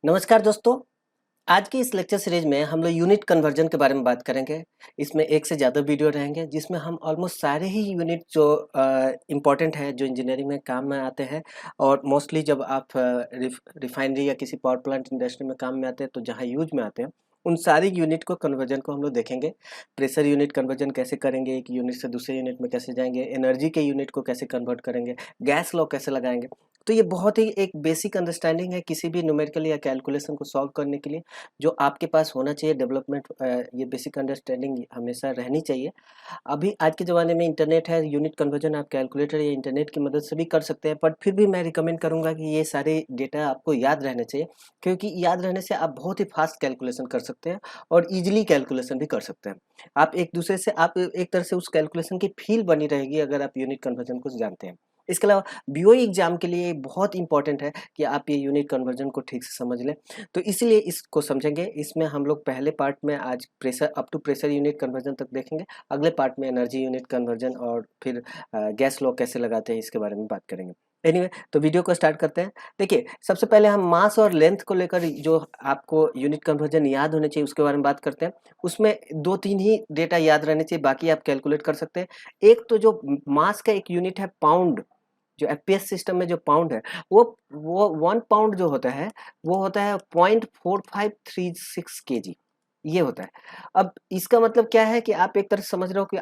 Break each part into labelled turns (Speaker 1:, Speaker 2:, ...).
Speaker 1: नमस्कार दोस्तों। आज की इस लेक्चर सीरीज में हम लोग यूनिट कन्वर्जन के बारे में बात करेंगे। इसमें एक से ज़्यादा वीडियो रहेंगे जिसमें हम ऑलमोस्ट सारे ही यूनिट जो इम्पोर्टेंट है, जो इंजीनियरिंग में काम में आते हैं और मोस्टली जब आप रिफाइनरी या किसी पावर प्लांट इंडस्ट्री में काम में आते हैं तो जहाँ यूज में आते हैं उन सारी यूनिट को कन्वर्जन को हम लोग देखेंगे। प्रेशर यूनिट कन्वर्जन कैसे करेंगे, एक यूनिट से दूसरे यूनिट में कैसे जाएंगे, एनर्जी के यूनिट को कैसे कन्वर्ट करेंगे, गैस लॉ कैसे लगाएंगे। तो ये बहुत ही एक बेसिक अंडरस्टैंडिंग है किसी भी न्यूमेरिकल या कैलकुलेशन को सॉल्व करने के लिए, जो आपके पास होना चाहिए। डेवलपमेंट ये बेसिक अंडरस्टैंडिंग हमेशा रहनी चाहिए। अभी आज के ज़माने में इंटरनेट है, यूनिट कन्वर्जन आप कैलकुलेटर या इंटरनेट की मदद से भी कर सकते हैं, बट फिर भी मैं रिकमेंड करूंगा कि ये सारे डेटा आपको याद रहने चाहिए, क्योंकि याद रहने से आप बहुत ही फास्ट कैलकुलेशन कर सकते हैं और ईजिली कैलकुलेशन भी कर सकते हैं। आप एक दूसरे से आप एक तरह से उस कैलकुलेशन की फील बनी रहेगी अगर आप यूनिट कन्वर्जन को जानते हैं। इसके अलावा बीओई एग्जाम के लिए बहुत इंपॉर्टेंट है कि आप ये यूनिट कन्वर्जन को ठीक से समझ लें। तो इसीलिए इसको समझेंगे। इसमें हम लोग पहले पार्ट में आज pressure up to pressure unit conversion तक देखेंगे। अगले पार्ट में एनर्जी यूनिट कन्वर्जन और फिर गैस लॉ कैसे लगाते हैं इसके बारे में बात करेंगे। एनीवे, तो वीडियो को स्टार्ट करते हैं। देखिए, सबसे पहले हम मास और लेंथ को लेकर जो आपको यूनिट कन्वर्जन याद होने चाहिए उसके बारे में बात करते हैं। उसमें 2-3 ही डेटा याद रहने चाहिए, बाकी आप कैलकुलेट कर सकते हैं। एक तो जो मास का एक यूनिट है पाउंड, जो एफपीएस सिस्टम में जो पाउंड है वो 1 पाउंड जो होता है वो होता है 0.4536 केजी, ये होता है। अब इसका मतलब क्या है कि आप एक तरह से समझ रहे हो कि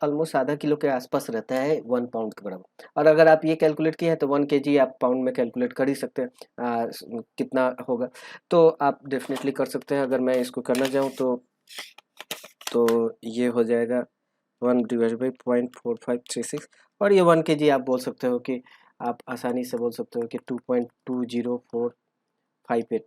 Speaker 1: ऑलमोस्ट आधा किलो के आसपास रहता है 1 पाउंड के बराबर। और अगर आप ये कैलकुलेट किए हैं तो 1 केजी आप पाउंड में कैलकुलेट कर ही सकते हैं कितना होगा। तो आप डेफिनेटली कर सकते हैं। अगर मैं इसको करना चाहूँ तो ये हो जाएगा 1/0.4536 और ये 1 केजी आप बोल सकते हो कि आप आसानी से बोल सकते हो कि 2.20458।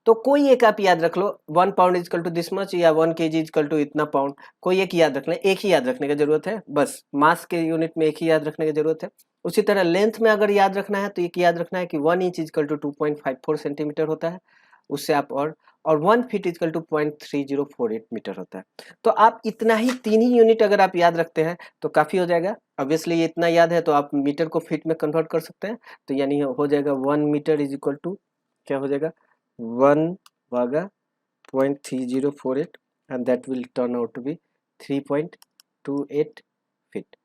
Speaker 1: तो कोई एक आप याद रख लो, 1 pound equal to this much या 1 केजी इजकल टू इतना पाउंड। कोई एक याद रखना, एक ही याद रखने की जरूरत है, बस मास के यूनिट में एक ही याद रखने की जरूरत है। उसी तरह लेंथ में अगर याद रखना है तो एक याद रखना है कि 1 इंच इजकल टू 2.54 सेंटीमीटर होता है। उससे आप और 1 फीट इजकल टू 0.3048 मीटर होता है। तो आप इतना ही 3 ही यूनिट अगर आप याद रखते हैं तो काफ़ी हो जाएगा। ऑब्वियसली ये इतना याद है तो आप मीटर को फीट में कन्वर्ट कर सकते हैं। तो यानी हो जाएगा 1 मीटर इज इक्वल टू क्या हो जाएगा 1 भागा 0.3048 and that will turn out to be 3.28 feet.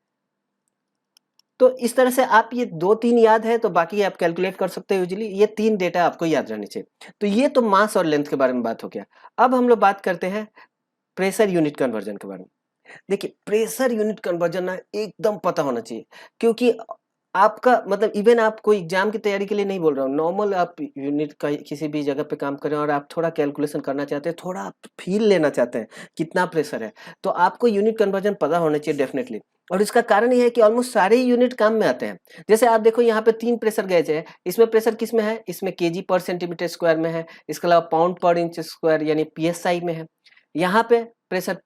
Speaker 1: तो इस तरह से आप ये 2-3 याद है तो बाकी आप कैलकुलेट कर सकते हो यूजिली। ये 3 डेटा आपको याद रहने चाहिए। तो ये तो मास और लेंथ के बारे में बात हो गया। अब हम लोग बात करते हैं प्रेशर यूनिट कन्वर्जन के बारे में। देखिए, प्रेशर यूनिट कन्वर्जन ना एकदम पता होना चाहिए, क्योंकि आपका मतलब इवन आप कोई एग्जाम की तैयारी के लिए नहीं बोल रहा हूँ, नॉर्मल आप यूनिट का किसी भी जगह पे काम करें और आप थोड़ा कैलकुलेशन करना चाहते हैं, थोड़ा आप फील लेना चाहते हैं कितना प्रेशर है, तो आपको यूनिट कन्वर्जन पता होना चाहिए डेफिनेटली। और इसका कारण ये है कि ऑलमोस्ट सारे ही यूनिट काम में आते हैं। जैसे आप देखो यहाँ पे 3 प्रेशर गेज है, इसमें प्रेशर किस में है, इसमें केजी पर सेंटीमीटर स्क्वायर में है, इसके अलावा पाउंड पर इंच स्क्वायर यानी पीएसआई में है। यहाँ पे प्रेशर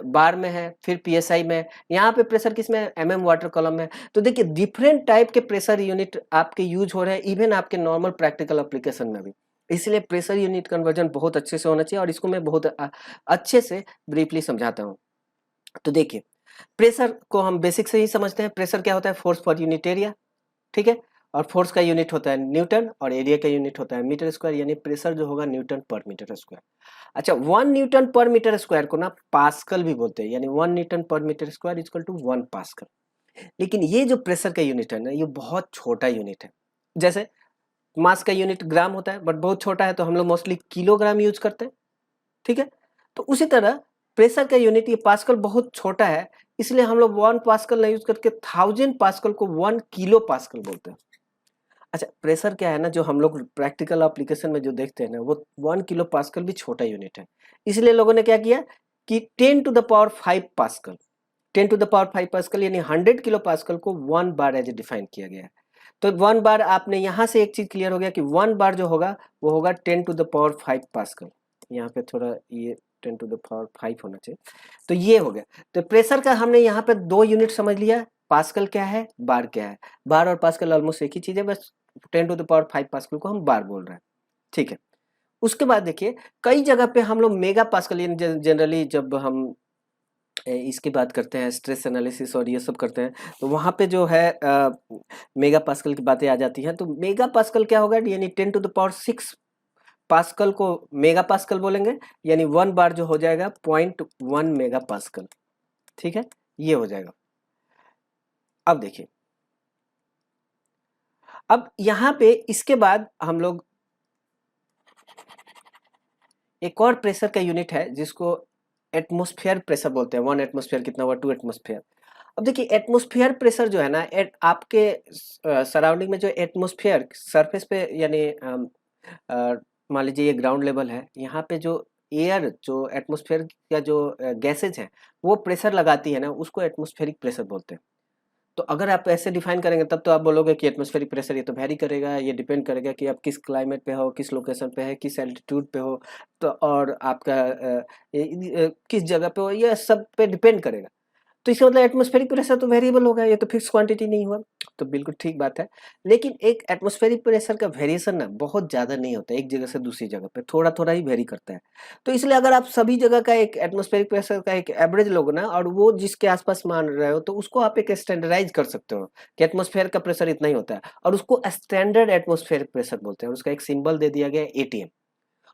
Speaker 1: बार में है, फिर पीएसआई में है। यहाँ पे प्रेशर किस में है, एमएम वाटर कॉलम में। तो देखिए, डिफरेंट टाइप के प्रेशर यूनिट आपके यूज हो रहे हैं इवन आपके नॉर्मल प्रैक्टिकल एप्लीकेशन में भी। इसलिए प्रेशर यूनिट कन्वर्जन बहुत अच्छे से होना चाहिए और इसको मैं बहुत अच्छे से ब्रीफली समझाता हूँ। तो देखिए, प्रेशर को हम बेसिक से ही समझते हैं। प्रेशर क्या होता है, फोर्स पर यूनिट एरिया, ठीक है। और फोर्स का यूनिट होता है न्यूटन और एरिया का यूनिट होता है मीटर स्क्वायर, यानी प्रेशर जो होगा न्यूटन पर मीटर स्क्वायर। अच्छा, 1 न्यूटन पर मीटर स्क्वायर को ना पास्कल भी बोलते हैं, यानी 1 न्यूटन पर metre square equal to 1 pascal. लेकिन ये जो प्रेशर का यूनिट है ना, ये बहुत छोटा यूनिट है। जैसे मास का यूनिट ग्राम होता है, बट बहुत छोटा है तो हम लोग मोस्टली किलोग्राम यूज करते हैं, ठीक है। तो उसी तरह प्रेशर का यूनिट ये पास्कल बहुत छोटा है, इसलिए हम लोग 1 पास्कल नहीं यूज करके 1000 पास्कल को 1 किलो पास्कल बोलते हैं। अच्छा, प्रेशर क्या है ना, जो हम लोग प्रैक्टिकल एप्लीकेशन में जो देखते हैं ना, वो 1 किलो पास्कल भी छोटा यूनिट है। इसलिए लोगों ने क्या किया कि 10 to the power 5 pascal, 10 to the power 5 pascal यानी 100 किलो पास्कल को 1 बार एज डिफाइन किया गया है। तो 1 बार आपने यहाँ से एक चीज क्लियर हो गया कि 1 बार जो होगा वो होगा 10 टू द पावर 5 पास्कल। यहाँ पे थोड़ा ये 10 टू द पावर 5 होना चाहिए। तो ये हो गया। तो प्रेशर का हमने यहाँ पे 2 यूनिट समझ लिया, पास्कल क्या है, बार क्या है। बार और पास्कल ऑलमोस्ट एक ही चीज है, बस 10 टू द पावर 5 पास्कल को हम बार बोल रहे हैं, ठीक है। उसके बाद देखिए, कई जगह पे हम लोग मेगा पास्कल जनरली जब हम इसकी बात करते हैं, स्ट्रेस एनालिसिस और ये सब करते हैं, तो वहाँ पे जो है मेगा पास्कल की बातें आ जाती हैं। तो मेगा पास्कल क्या होगा, यानी 10 टू द पावर 6 पास्कल को मेगा पास्कल बोलेंगे, यानी 1 बार जो हो जाएगा 0.1 मेगा पास्कल। ठीक है, ये हो जाएगा। अब देखिए, अब यहां पे इसके बाद हम लोग एक और प्रेशर का यूनिट है जिसको एटमॉस्फेयर प्रेशर बोलते हैं। 1 एटमॉस्फेयर कितना हुआ, 2 एटमॉस्फेयर। अब देखिए, एटमॉस्फेयर प्रेशर जो है ना, आपके सराउंडिंग में जो एटमॉस्फेयर सरफेस पे, यानी मान लीजिए ये ग्राउंड लेवल है, यहाँ पे जो एयर, जो एटमॉस्फेयर का जो गैसेज है वो प्रेशर लगाती है ना, उसको एटमॉस्फेरिक प्रेशर बोलते हैं। तो अगर आप ऐसे डिफाइन करेंगे तब तो आप बोलोगे कि एटमॉस्फेरिक प्रेशर ये तो वेरी करेगा, ये डिपेंड करेगा कि आप किस क्लाइमेट पे हो, किस लोकेशन पे है, किस एल्टीट्यूड पे हो, तो और आपका किस जगह पे हो, ये सब पे डिपेंड करेगा। तो इसका मतलब एटमॉस्फेरिक प्रेशर तो वेरिएबल होगा, ये तो फिक्स क्वांटिटी नहीं हुआ। तो बिल्कुल ठीक बात है, लेकिन एक एटमॉस्फेरिक प्रेशर का वेरिएशन ना बहुत ज़्यादा नहीं होता है, एक जगह से दूसरी जगह पे थोड़ा-थोड़ा ही वेरी करता है। तो इसलिए अगर आप सभी जगह का एक एटमॉस्फेरिक प्रेशर का एक एवरेज लोगे ना, और वो जिसके आसपास मान रहे हो, तो उसको आप एक स्टैंडर्डाइज कर सकते हो कि एटमॉस्फेयर का प्रेशर इतना ही होता है, और उसको स्टैंडर्ड एटमॉस्फेरिक प्रेशर बोलते हैं, और उसका एक सिंबल दे दिया गया है एटीएम।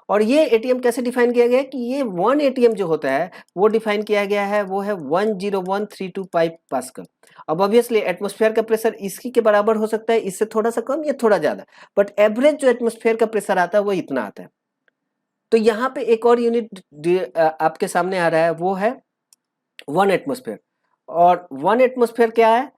Speaker 1: और ये एटीएम कैसे डिफाइन किया गया है कि ये 1 एटीएम जो होता है वो डिफाइन किया गया है, वो है 101325 पास्कल। अब ऑब्वियसली एटमॉस्फेयर का प्रेशर इसकी के बराबर हो सकता है, इससे थोड़ा सा कम या थोड़ा ज्यादा, बट एवरेज जो एटमॉस्फेयर का प्रेशर आता है वो इतना आता है। तो यहाँ पे एक और यूनिट आपके सामने आ रहा है, वो है 1 एटमॉस्फेयर। और 1 एटमॉस्फेयर क्या है,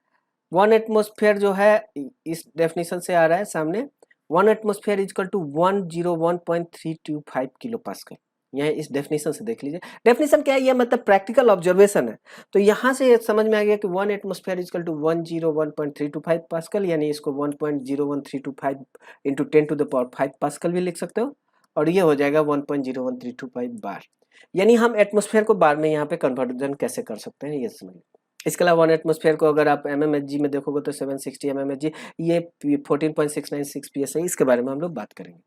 Speaker 1: 1 एटमॉस्फेयर जो है इस डेफिनेशन से आ रहा है सामने, 1 atmosphere is equal to 101.325 kilo pascal. यह इस डेफिनेशन से देख लीजिए। डेफिनेशन क्या है, ये मतलब प्रैक्टिकल ऑब्जर्वेशन है। तो यहाँ से समझ में आ गया कि 1 atmosphere is equal to 101.325 pascal, यानी इसको 1.01325 into 10 to the power 5 pascal भी लिख सकते हो, और ये हो जाएगा 1.01325 बार। यानी हम एटमॉस्फेयर को बार में यहाँ पे कन्वर्जन कैसे कर सकते हैं, ये समझिए। इसके अलावा 1 एटमॉस्फेयर को अगर आप mmHg में देखोगे तो 760 mmHg, ये 14.696 psi, इसके बारे में हम लोग बात करेंगे।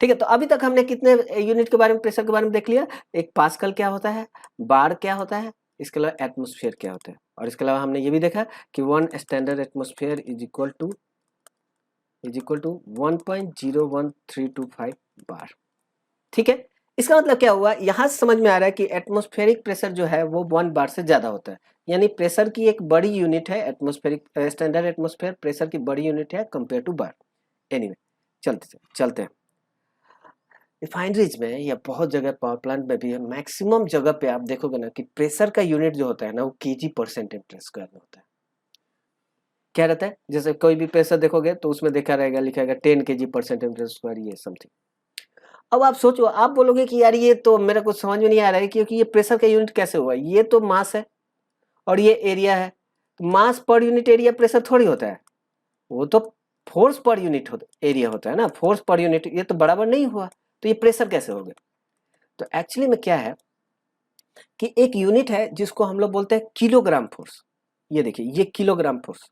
Speaker 1: ठीक है, तो अभी तक हमने कितने यूनिट के बारे में, प्रेशर के बारे में देख लिया। एक पास्कल क्या होता है, बार क्या होता है, इसके अलावा एटमॉस्फेयर क्या होता है, और इसके अलावा हमने ये भी देखा कि 1 standard atmosphere is equal to 1.01325 bar. ठीक है, इसका मतलब क्या हुआ, यहां से समझ में आ रहा है कि एटमॉस्फेरिक प्रेशर जो है वो 1 बार से ज्यादा होता है, यानी प्रेशर की एक बड़ी यूनिट है एटमॉस्फेरिक, स्टैंडर्ड एटमॉस्फेयर प्रेशर की बड़ी यूनिट है कंपेयर टू बार। एनीवे, चलते हैं। रिफाइनरीज में या बहुत जगह पावर प्लांट में भी, मैक्सिमम जगह पे आप देखोगे ना कि प्रेशर का यूनिट जो होता है ना, वो केजी पर सेंटीमीटर स्क्वायर में होता है। क्या रहता है, जैसे कोई भी प्रेशर देखोगे तो उसमें देखा रहेगा, लिखा रहेगा 10 kg पर सेंटीमीटर स्क्वायर, ये समथिंग। अब आप सोचो, आप बोलोगे कि यार ये तो मेरा कुछ समझ में नहीं आ रहा है, क्योंकि ये प्रेशर का यूनिट कैसे हुआ, ये तो मास है और ये एरिया है। तो मास पर यूनिट एरिया प्रेशर थोड़ी होता है, वो तो फोर्स पर यूनिट एरिया होता है ना, फोर्स पर यूनिट, ये तो बराबर नहीं हुआ, तो ये प्रेशर कैसे हो गया। तो एक्चुअली में क्या है कि एक यूनिट है जिसको हम लोग बोलते हैं किलोग्राम फोर्स। ये देखिए, ये किलोग्राम फोर्स,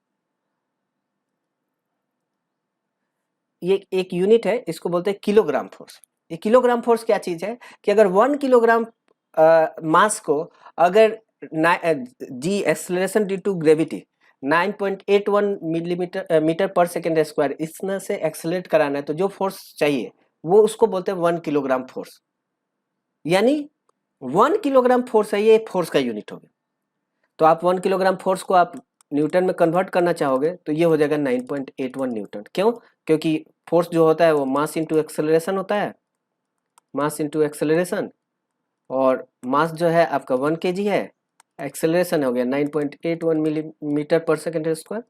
Speaker 1: ये एक यूनिट है, इसको बोलते हैं किलोग्राम फोर्स। ये किलोग्राम फोर्स क्या चीज है कि अगर 1 किलोग्राम मास को अगर g acceleration due to gravity 9.81 metre per second square इसमें से एक्सेलरेट कराना है, तो जो फोर्स चाहिए वो उसको बोलते हैं 1 किलोग्राम फोर्स। यानी 1 किलोग्राम फोर्स है, ये फोर्स का यूनिट हो गया। तो आप 1 किलोग्राम फोर्स को आप न्यूटन में कन्वर्ट करना चाहोगे तो ये हो जाएगा 9.81 न्यूटन। क्यों, क्योंकि फोर्स जो होता है वो मास इंटू एक्सेलरेशन होता है, मास इंटू एक्सेलरेशन, और मास जो है आपका 1 kg है, एक्सेलरेशन हो गया 9.81 मीटर पर सेकेंड स्क्वायर,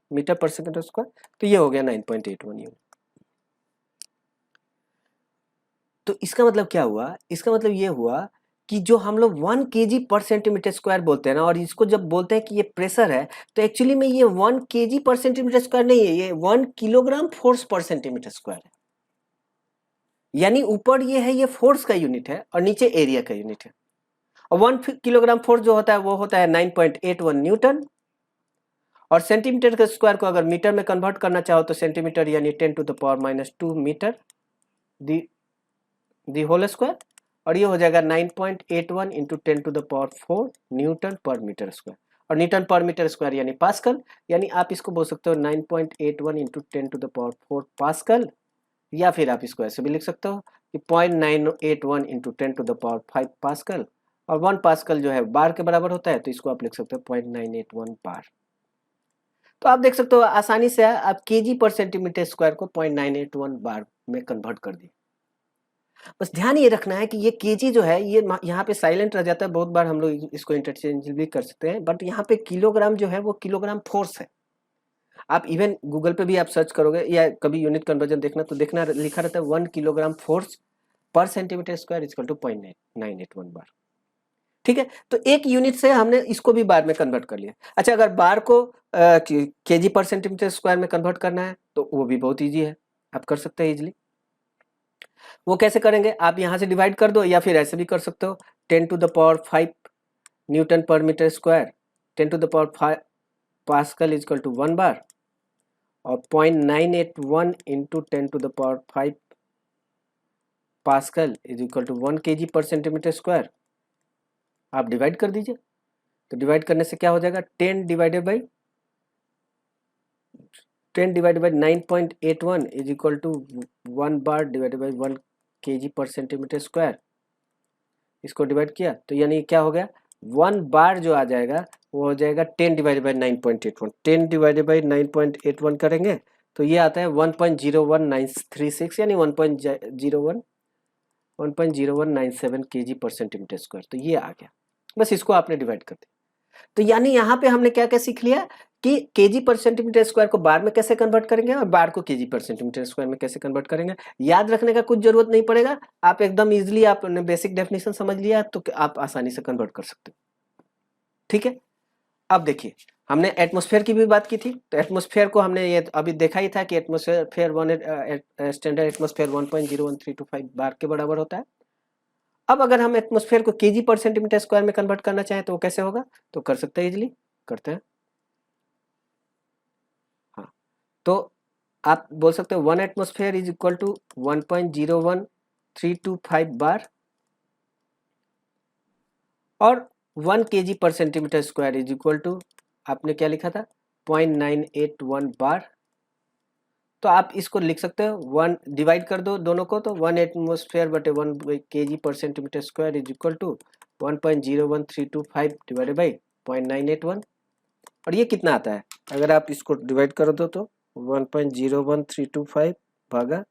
Speaker 1: तो ये हो गया 9.81 यूनिट। तो इसका मतलब क्या हुआ, इसका मतलब ये हुआ कि जो हम लोग 1 kg पर सेंटीमीटर स्क्वायर बोलते हैं ना, और इसको जब बोलते हैं कि ये प्रेशर है, तो एक्चुअली में ये 1 kg पर सेंटीमीटर स्क्वायर नहीं है, ये 1 किलोग्राम फोर्स पर सेंटीमीटर स्क्वायर है। यानी ऊपर ये है, ये फोर्स का यूनिट है, और नीचे एरिया का यूनिट है। और 1 किलोग्राम फोर्स जो होता है वो होता है 9.81 न्यूटन, और सेंटीमीटर के स्क्वायर को अगर मीटर में कन्वर्ट करना चाहो तो सेंटीमीटर यानी 10 to the power -2 metre the whole square, और ये हो जाएगा 9.81 into 10 to the power 4 newton पर मीटर स्क्वायर, और न्यूटन पर मीटर स्क्वायर यानी पास्कल, यानी आप इसको बोल सकते हो 9.81 into 10 to the power 4 pascal या फिर आप इसको ऐसे भी लिख सकते हो कि 0.981 इंटू 10⁵ पास्कल, और 1 पास्कल जो है बार के बराबर होता है, तो इसको आप लिख सकते हो 0.981 बार। तो आप देख सकते हो आसानी से आप केजी पर सेंटीमीटर स्क्वायर को 0.981 बार में कन्वर्ट कर दिए। बस ध्यान ये रखना है कि ये केजी जो है ये यहाँ पे साइलेंट रह जाता है, बहुत बार हम लोग इसको इंटरचेंज भी कर सकते हैं, बट यहाँ पे किलोग्राम जो है वो किलोग्राम फोर्स है। आप इवन गूगल पे भी आप सर्च करोगे या कभी यूनिट कन्वर्जन देखना तो देखना लिखा रहता है 1 किलोग्राम फोर्स पर सेंटीमीटर स्क्वायर इक्वल टू 0.981 बार। ठीक है, तो एक यूनिट से हमने इसको भी बार में कन्वर्ट कर लिया। अच्छा, अगर बार को केजी पर सेंटीमीटर स्क्वायर में कन्वर्ट करना है तो वो भी बहुत ईजी है, आप कर सकते हैं इजिली। वो कैसे करेंगे, आप यहाँ से डिवाइड कर दो या फिर ऐसे भी कर सकते हो 10⁵ न्यूटन पर metre square, 10⁵ pascal is equal to 1 bar, और 0.981 into 10⁵ pascal is equal to 1 kg पर सेंटीमीटर स्क्वायर। आप डिवाइड कर दीजिए, तो डिवाइड करने से क्या हो जाएगा, 10 divided by 9.81 is equal to 1 bar divided by 1 kg पर सेंटीमीटर स्क्वायर। इसको डिवाइड किया तो यानी क्या हो गया, 1 बार जो आ जाएगा वो हो जाएगा 10 डिवाइडेड बाई 9.81, 10 डिवाइडेड बाई 9.81 करेंगे तो ये आता है 1.01936 यानी 1.0197 kg पर सेंटीमीटर स्क्वायर। तो ये आ गया, बस इसको आपने डिवाइड कर दिया। तो यानी यहाँ पे हमने क्या क्या सीख लिया कि केजी पर सेंटीमीटर स्क्वायर को बार में कैसे कन्वर्ट करेंगे और बार को केजी पर सेंटीमीटर स्क्वायर में कैसे कन्वर्ट करेंगे। याद रखने का कुछ जरूरत नहीं पड़ेगा, आप एकदम इजीली आपने बेसिक डेफिनेशन समझ लिया तो आप आसानी से कन्वर्ट कर सकते हो। ठीक है, अब देखिए हमने एटमॉस्फेयर की भी बात की थी, तो एटमॉस्फेयर को हमने ये अभी देखा ही था कि एटमॉस्फेयर स्टैंडर्ड एटमॉस्फेयर 1.01325 बार के बराबर होता है। अब अगर हम एटमॉस्फेयर को केजी पर सेंटीमीटर स्क्वायर में कन्वर्ट करना चाहें तो वो कैसे होगा, तो कर सकते हैं इजीली, करते हैं। हाँ, तो आप बोल सकते हो 1 atmosphere is equal to 1.01325 bar, और 1 kg पर centimetre square is equal to आपने क्या लिखा था 0.981 बार। तो आप इसको लिख सकते हो 1 डिवाइड कर दो दोनों को, तो 1 एटमॉस्फेयर बटे 1 kg पर centimetre square is equal to 1.01325 divided by 0.981, और ये कितना आता है, अगर आप इसको डिवाइड कर दो तो 1.01325 भागा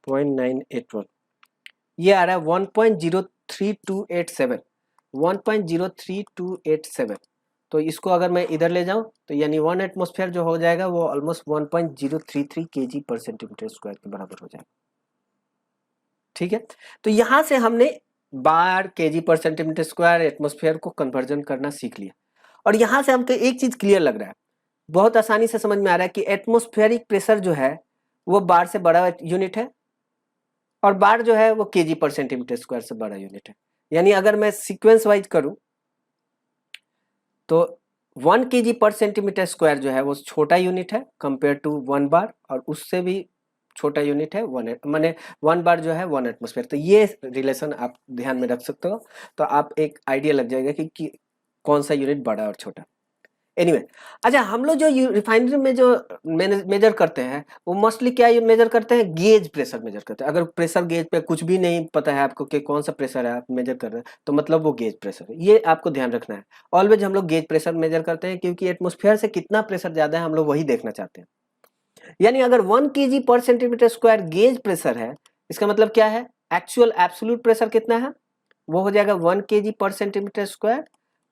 Speaker 1: 0.981, ये आ रहा है 1.03287, 1.03287। तो इसको अगर मैं इधर ले जाऊं तो यानी 1 एटमॉस्फेयर जो हो जाएगा वो ऑलमोस्ट 1.033 kg पर सेंटीमीटर स्क्वायर के बराबर हो जाएगा। ठीक है, तो यहां से हमने बार केजी पर सेंटीमीटर स्क्वायर एटमॉस्फेयर को कन्वर्जन करना सीख लिया, और यहां से हमको एक चीज क्लियर लग रहा है, बहुत आसानी से समझ में आ रहा है कि एटमॉस्फेरिक प्रेशर जो है वो बार से बड़ा यूनिट है, और बार जो है वो केजी पर सेंटीमीटर स्क्वायर से बड़ा यूनिट है। यानी अगर मैं सीक्वेंस वाइज करूं तो 1 kg पर सेंटीमीटर स्क्वायर जो है वो छोटा यूनिट है कंपेयर टू 1 बार, और उससे भी छोटा यूनिट है 1 माने 1 बार जो है 1 एटमॉस्फेयर। तो ये रिलेशन आप ध्यान में रख सकते हो, तो आप एक आइडिया लग जाएगा कि कौन सा यूनिट बड़ा और छोटा। एनीवे अच्छा, हम लोग जो रिफाइनरी में जो मेजर करते हैं वो मोस्टली क्या मेजर करते हैं, गेज प्रेशर मेजर करते हैं। अगर प्रेशर गेज पे कुछ भी नहीं पता है आपको कि कौन सा प्रेशर है आप मेजर कर रहे हैं तो मतलब वो गेज प्रेशर है, ये आपको ध्यान रखना है। ऑलवेज हम लोग गेज प्रेशर मेजर करते हैं क्योंकि एटमॉस्फेयर से कितना प्रेशर ज्यादा है हम लोग वही देखना चाहते हैं। यानी अगर 1 kg पर सेंटीमीटर स्क्वायर गेज प्रेशर है, इसका मतलब क्या है, एक्चुअल एब्सोल्यूट प्रेशर कितना है, वो हो जाएगा 1 kg पर सेंटीमीटर स्क्वायर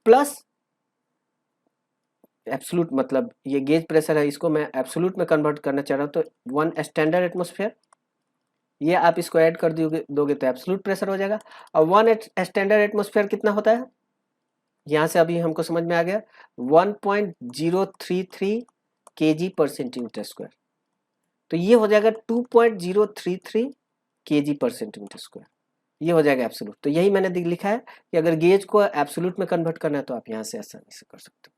Speaker 1: प्लस एब्सोल्यूट, मतलब ये गेज प्रेशर है, इसको मैं एब्सोल्यूट में कन्वर्ट करना चाह रहा हूँ तो 1 स्टैंडर्ड एटमॉस्फेयर, ये आप इसको ऐड कर दोगे तो एब्सोल्यूट प्रेशर हो जाएगा। और 1 स्टैंडर्ड एटमॉस्फेयर कितना होता है, यहाँ से अभी हमको समझ में आ गया 1.033 kg पर सेंटीमीटर स्क्वायर, तो ये हो जाएगा 2.033 kg पर सेंटीमीटर स्क्वायर, ये हो जाएगा एब्सोल्यूट। तो यही मैंने लिखा है कि अगर गेज को एब्सोल्यूट में कन्वर्ट करना है तो आप यहाँ से आसानी से कर सकते हो।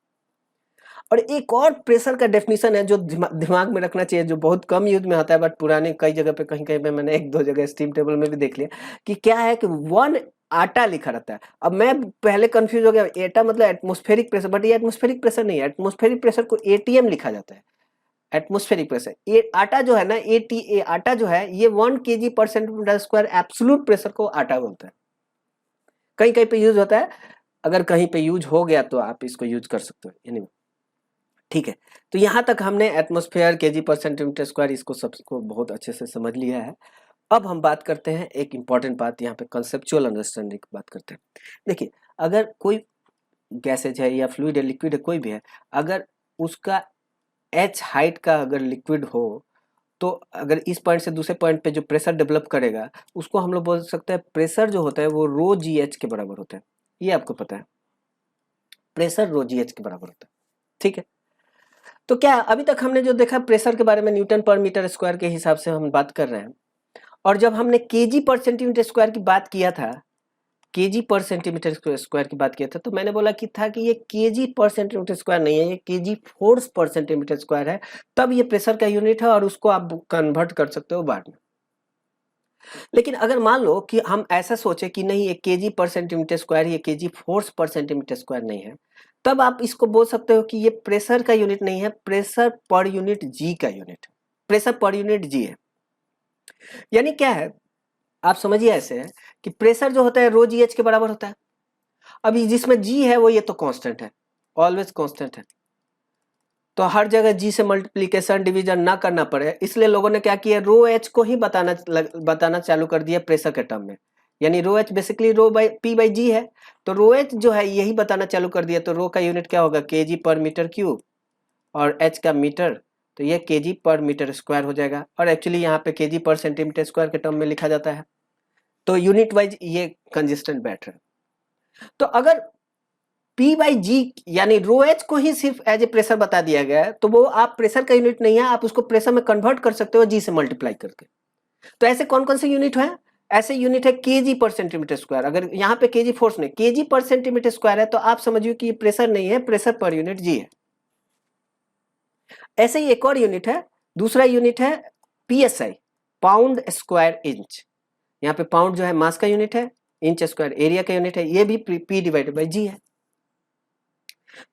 Speaker 1: और एक और प्रेशर का डेफिनेशन है जो दिमाग में रखना चाहिए, जो बहुत कम यूज में आता है बट पुराने कई जगह पे कहीं कहीं पे मैंने 1-2 जगह स्टीम टेबल में भी देख लिया कि क्या है कि 1 आटा लिखा रहता है। अब मैं पहले कंफ्यूज हो गया, एटा मतलब एटमॉस्फेरिक प्रेशर, बट ये एटमॉस्फेरिक प्रेशर नहीं है, एटमॉस्फेरिक प्रेशर को एटीएम लिखा जाता है, एटमॉस्फेरिक प्रेशर। ये आटा जो है ना, ATA आटा जो है, ये 1 kg पर सेंटीमीटर स्क्वायर एब्सोल्यूट प्रेशर को आटा बोलता है। कहीं कहीं पे यूज होता है, अगर कहीं पे यूज हो गया तो आप इसको यूज कर सकते हो। anyway, ठीक है, तो यहाँ तक हमने एटमॉस्फेयर kg पर सेंटीमीटर स्क्वायर इसको सबको बहुत अच्छे से समझ लिया है। अब हम बात करते हैं एक इंपॉर्टेंट बात, यहाँ पे कंसेप्चुअल अंडरस्टैंडिंग की बात करते हैं। देखिए, अगर कोई गैसेज है या फ्लूइड है, लिक्विड है, कोई भी है, अगर उसका h हाइट का अगर लिक्विड हो, तो अगर इस पॉइंट से दूसरे पॉइंट पे जो प्रेशर डेवलप करेगा, उसको हम लोग बोल सकते हैं प्रेशर जो होता है वो रो जी एच के बराबर होता है। ये आपको पता है, प्रेशर रो जी एच के बराबर होता है। ठीक है, तो क्या अभी तक हमने जो देखा प्रेशर के बारे में, न्यूटन पर मीटर स्क्वायर के हिसाब से हम बात कर रहे हैं। और जब हमने केजी पर सेंटीमीटर स्क्वायर की बात किया था, केजी पर सेंटीमीटर स्क्वायर की बात किया था, तो मैंने बोला कि था कि ये केजी पर सेंटीमीटर स्क्वायर नहीं है, ये केजी फोर्स पर सेंटीमीटर स्क्वायर है। तब ये प्रेशर का यूनिट है और उसको आप कन्वर्ट कर सकते हो बाद में। लेकिन अगर मान लो कि हम ऐसा सोचे कि नहीं, ये केजी पर सेंटीमीटर स्क्वायर, ये केजी फोर्स पर सेंटीमीटर स्क्वायर नहीं है, तब आप इसको बोल सकते हो कि ये प्रेशर का यूनिट नहीं है, प्रेशर पर यूनिट जी का यूनिट, प्रेशर पर यूनिट जी है। यानी क्या है, आप समझिए ऐसे है कि प्रेशर जो होता है रो जी एच के बराबर होता है। अभी जिसमें जी है वो ये तो कांस्टेंट है, ऑलवेज कांस्टेंट है, तो हर जगह जी से मल्टीप्लीकेशन डिवीजन ना करना पड़े, इसलिए लोगों ने क्या किया, रो एच को ही बताना चालू कर दिया प्रेशर के टर्म में। यानी rho h basically rho by P by g है, तो रो एच जो है यही बताना चालू कर दिया। तो रो का यूनिट क्या होगा, केजी पर मीटर क्यूब, और एच का मीटर, तो ये केजी पर मीटर स्क्वायर हो जाएगा। और एक्चुअली यहाँ पे केजी पर सेंटीमीटर स्क्वायर के टर्म में लिखा जाता है, तो यूनिट वाइज ये कंसिस्टेंट बैठ रहा है। तो अगर P बाई जी यानी रो एच को ही सिर्फ एज ए प्रेशर बता दिया गया है, तो वो आप प्रेशर का यूनिट नहीं है, आप उसको प्रेशर में कन्वर्ट कर सकते हो जी से मल्टीप्लाई करके। तो ऐसे कौन कौन से यूनिट है, ऐसे यूनिट है केजी पर सेंटीमीटर स्क्वायर। अगर यहाँ पे केजी फोर्स नहीं, केजी पर सेंटीमीटर स्क्वायर है, तो आप समझिए कि ये प्रेशर नहीं है, प्रेशर पर यूनिट जी है। ऐसे ही एक और यूनिट है, दूसरा यूनिट है PSI, पाउंड स्क्वायर इंच। यहाँ पे पाउंड जो है मास का यूनिट है, इंच स्क्वायर एरिया का यूनिट है, ये भी P डिवाइडेड बाई जी है।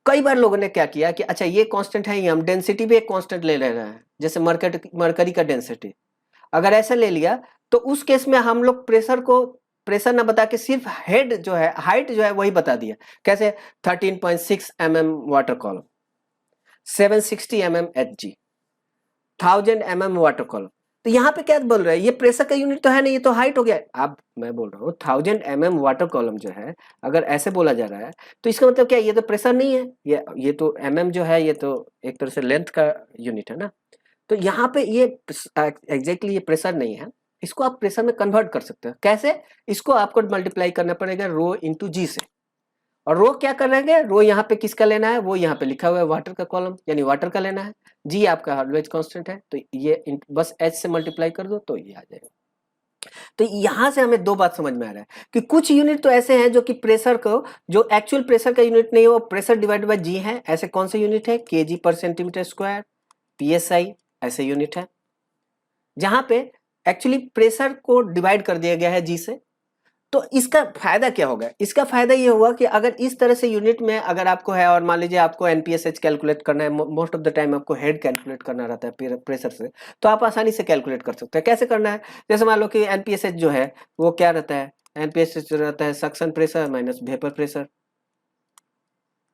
Speaker 1: कई बार लोगों ने क्या किया कि अच्छा ये कांस्टेंट है, ये हम डेंसिटी भी एक कांस्टेंट ले रहे हैं, जैसे मरकरी का डेंसिटी। अगर ऐसा ले लिया तो उस केस में हम लोग प्रेशर को प्रेशर ना बता के सिर्फ हेड जो है, हाइट जो है वही बता दिया। कैसे, 13.6 mm water column, 760 mm HG, 1000 mm water column. तो यहाँ पे क्या बोल रहा है, ये प्रेशर का यूनिट तो है नहीं, ये तो हाइट हो गया। अब मैं बोल रहा हूँ 1000 mm वाटर कॉलम जो है, अगर ऐसे बोला जा रहा है तो इसका मतलब क्या, ये तो प्रेशर नहीं है, ये तो mm जो है ये तो एक तरह से लेंथ का यूनिट है ना। तो यहाँ पे ये एग्जैक्टली ये प्रेशर नहीं है, इसको आप प्रेशर में कन्वर्ट कर सकते हो। कैसे, इसको आपको मल्टीप्लाई करना पड़ेगा रो इंटू जी से। और रो क्या कर रहे हैं, रो यहाँ पे किसका लेना है, वो यहाँ पे लिखा हुआ है वाटर का कॉलम, यानी वाटर का लेना है। जी आपका ऑलवेज कांस्टेंट है, तो ये बस एच से मल्टीप्लाई कर दो तो ये आ जाएगा। तो यहाँ से हमें दो बात समझ में आ रहा है कि कुछ यूनिट तो ऐसे हैं जो कि प्रेशर को, जो एक्चुअल प्रेशर का यूनिट नहीं है, वो प्रेशर डिवाइडेड बाय जी है। ऐसे कौन से यूनिट है, केजी पर सेंटीमीटर स्क्वायर, PSI, ऐसे यूनिट है जहां पे एक्चुअली प्रेशर को डिवाइड कर दिया गया है जी से। तो इसका फायदा क्या होगा, इसका फायदा ये हुआ कि अगर इस तरह से यूनिट में अगर आपको है, और मान लीजिए आपको NPSH कैलकुलेट करना है, मोस्ट ऑफ द टाइम आपको हेड कैलकुलेट करना रहता है प्रेशर से, तो आप आसानी से कैलकुलेट कर सकते हैं। कैसे करना है, जैसे मान लो कि NPSH जो है वो क्या रहता है, NPSH रहता है suction pressure minus vapour pressure,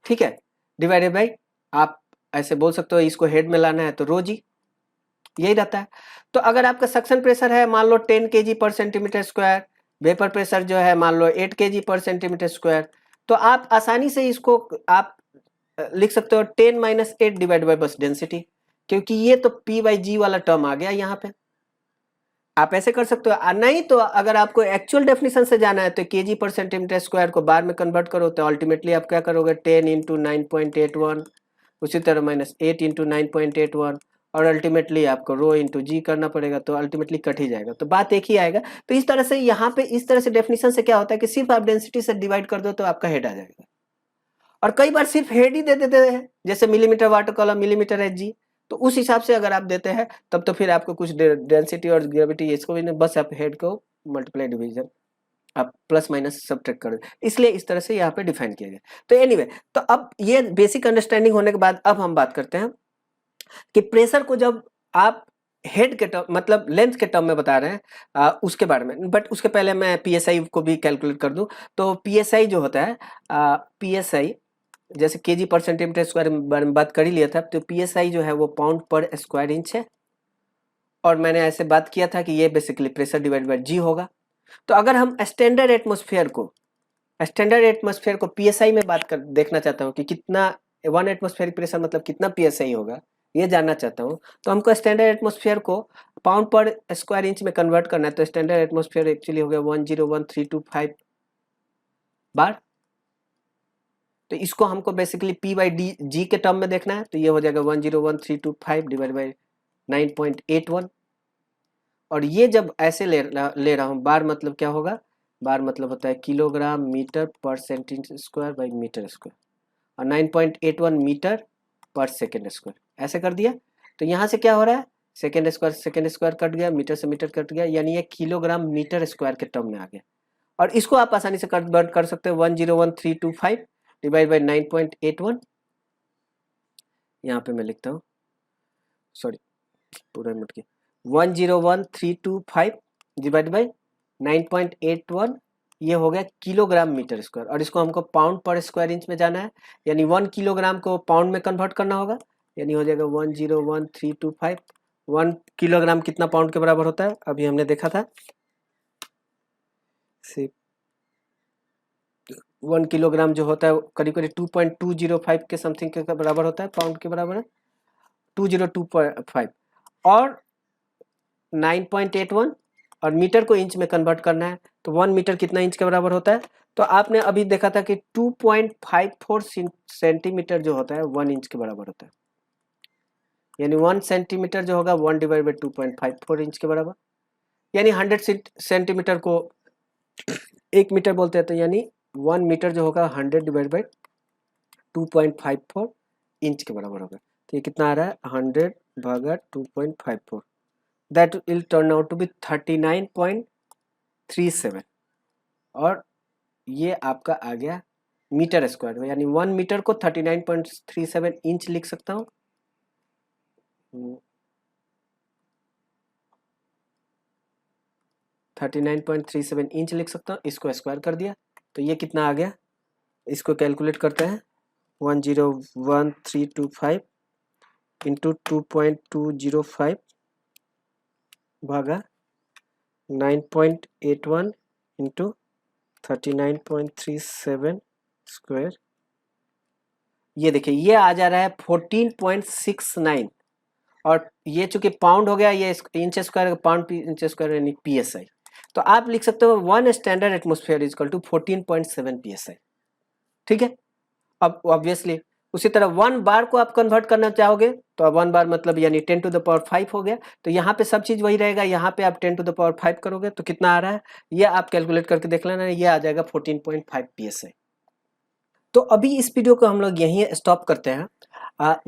Speaker 1: ठीक है, डिवाइडेड बाई, आप ऐसे बोल सकते हो इसको हेड में लाना है तो रो जी, यही रहता है। तो अगर आपका सक्शन प्रेशर है मान लो 10 kg पर सेंटीमीटर स्क्वायर, वेपर प्रेशर जो है मान लो 8 kg पर सेंटीमीटर स्क्वायर, तो आप आसानी से इसको आप लिख सकते हो 10 minus 8 divide by bus density, क्योंकि ये तो P बाई जी वाला टर्म आ गया यहाँ पे। आप ऐसे कर सकते हो, नहीं तो अगर आपको एक्चुअल डेफिनेशन से जाना है तो केजी पर सेंटीमीटर स्क्वायर को बार में कन्वर्ट करो, तो अल्टीमेटली आप क्या करोगे, 10 इंटू 9.81, उसी तरह माइनस 8 इंटू 9.81, और अल्टीमेटली आपको रो इंटू जी करना पड़ेगा, तो अल्टीमेटली कट ही जाएगा, तो बात एक ही आएगा। तो इस तरह से यहाँ पे इस तरह से डेफिनेशन से क्या होता है कि सिर्फ आप डेंसिटी से डिवाइड कर दो तो आपका हेड आ जाएगा। और कई बार सिर्फ हेड ही दे देते हैं, जैसे millimetre water column, millimetre HG, तो उस हिसाब से अगर आप देते हैं तब तो फिर आपको कुछ डेंसिटी और ग्रेविटी इसको भी नहीं, बस आप हेड को मल्टीप्लाई डिवीजन आप प्लस माइनस सब्ट्रैक्ट कर दो, इसलिए इस तरह से यहाँ पे डिफाइन किया गया। तो एनीवे, तो अब ये बेसिक अंडरस्टैंडिंग होने के बाद अब हम बात करते हैं कि प्रेशर को जब आप हेड के टर्म मतलब लेंथ के टर्म में बता रहे हैं उसके बारे में। बट उसके पहले मैं पीएसआई को भी कैलकुलेट कर दूं। तो पीएसआई जो होता है पीएसआई जैसे केजी पर सेंटीमीटर स्क्वायर बारे में बात कर ही लिया था, तो पीएसआई जो है वो पाउंड पर स्क्वायर इंच है। और मैंने ऐसे बात किया था कि ये बेसिकली प्रेशर डिवाइड बाय जी होगा। तो अगर हम स्टैंडर्ड एटमॉस्फेयर को पीएसआई में बात कर देखना चाहता हूँ कि कितना 1 एटमॉस्फेरिक प्रेशर मतलब कितना पीएसआई होगा, ये जानना चाहता हूँ। तो हमको स्टैंडर्ड एटमॉस्फेयर को पाउंड पर स्क्वायर इंच में कन्वर्ट करना है। तो स्टैंडर्ड एटमॉस्फेयर एक्चुअली हो गया 101325 बार। तो इसको हमको basically P by D G के टर्म में देखना है। तो ये हो जाएगा 101325 डिवाइड बाई 9.81। और ये जब ऐसे ले रहा हूँ, बार मतलब क्या होगा, बार मतलब होता है किलोग्राम मीटर पर centimetre square by metre square, और 9.81 मीटर पर सेकेंड स्क्वायर। ऐसे कर दिया। तो यहाँ से क्या हो रहा है, सेकेंड स्क्वायर कट गया, मीटर से मीटर कट गया, यानी ये किलोग्राम मीटर स्क्वायर के टर्म में आ गया। और इसको आप आसानी से कन्वर्ट कर सकते हो 101325 डिवाइड बाई 9.81। यहाँ पे मैं लिखता हूँ, सॉरी पूरा मिट गया, 101325 डिवाइड बाई 9.81, ये हो गया किलोग्राम मीटर स्क्वायर। और इसको हमको पाउंड पर स्क्वायर इंच में जाना है, यानी 1 किलोग्राम को पाउंड में कन्वर्ट करना होगा। यानी हो जाएगा 101325। 1 किलोग्राम कितना पाउंड के बराबर होता है, अभी हमने देखा था। 1 किलोग्राम जो होता है करीब करीब 2.205 के समथिंग के बराबर होता है, पाउंड के बराबर है 202.5। और 9.81 और मीटर को इंच में कन्वर्ट करना है। तो 1 मीटर कितना इंच के बराबर होता है, तो आपने अभी देखा था कि 2.54 सेंटीमीटर जो होता है 1 इंच के बराबर होता है। यानी 1 सेंटीमीटर जो होगा 1 डिवाइड बाई 2.54 इंच के बराबर। यानी 100 सेंटीमीटर को 1 मीटर बोलते हैं। तो यानी 1 मीटर जो होगा 100 डिवाइड बाई 2.54 इंच के बराबर होगा। तो ये कितना आ रहा है, 100 भागा 2.54, that will turn out to be 39.37। और ये आपका आ गया मीटर स्क्वायर में, यानी 1 मीटर को 39.37 इंच लिख सकता हूँ। 39.37 इंच लिख सकता हूँ, इसको स्क्वायर कर दिया। तो ये कितना आ गया, इसको कैलकुलेट करते हैं। 101325 इंटू 2.205 भागा 9.81 इंटू 39.37 स्क्वायर। ये देखिए ये आ जा रहा है 14.69। और ये चूंकि पाउंड हो गया, ये inch square pound inch square यानी पीएसआई। तो आप लिख सकते हो 1 standard atmosphere is equal to 14.7 PSI. ठीक है। अब ऑब्वियसली उसी तरह 1 बार को आप कन्वर्ट करना चाहोगे तो अब 1 बार मतलब यानी 10 टू द पावर 5 हो गया। तो यहाँ पे सब चीज वही रहेगा, यहाँ पे आप 10 टू द पावर 5 करोगे तो कितना आ रहा है, ये आप कैलकुलेट करके देख लेना, ये आ जाएगा 14.5 पीएसआई। तो अभी इस वीडियो को हम लोग यहीं स्टॉप करते हैं।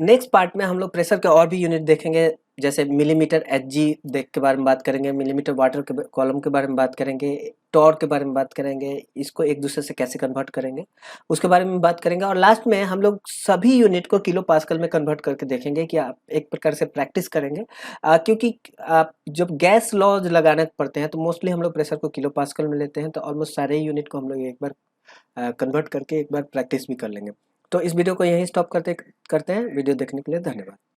Speaker 1: नेक्स्ट पार्ट में हम लोग प्रेशर के और भी यूनिट देखेंगे, जैसे मिलीमीटर एचजी देख के बारे में बात करेंगे, मिलीमीटर वाटर के कॉलम के बारे में बात करेंगे, टॉर के बारे में बात करेंगे, इसको एक दूसरे से कैसे कन्वर्ट करेंगे उसके बारे में बात करेंगे। और लास्ट में हम लोग सभी यूनिट को किलो पास्कल में कन्वर्ट करके देखेंगे कि आप एक प्रकार से प्रैक्टिस करेंगे। क्योंकि आप जब गैस लॉज लगाने पड़ते हैं तो मोस्टली हम लोग प्रेशर को किलो पास्कल में लेते हैं। तो ऑलमोस्ट सारे यूनिट को हम लोग एक बार कन्वर्ट करके एक बार प्रैक्टिस भी कर लेंगे। तो इस वीडियो को यहीं स्टॉप करते हैं। वीडियो देखने के लिए धन्यवाद।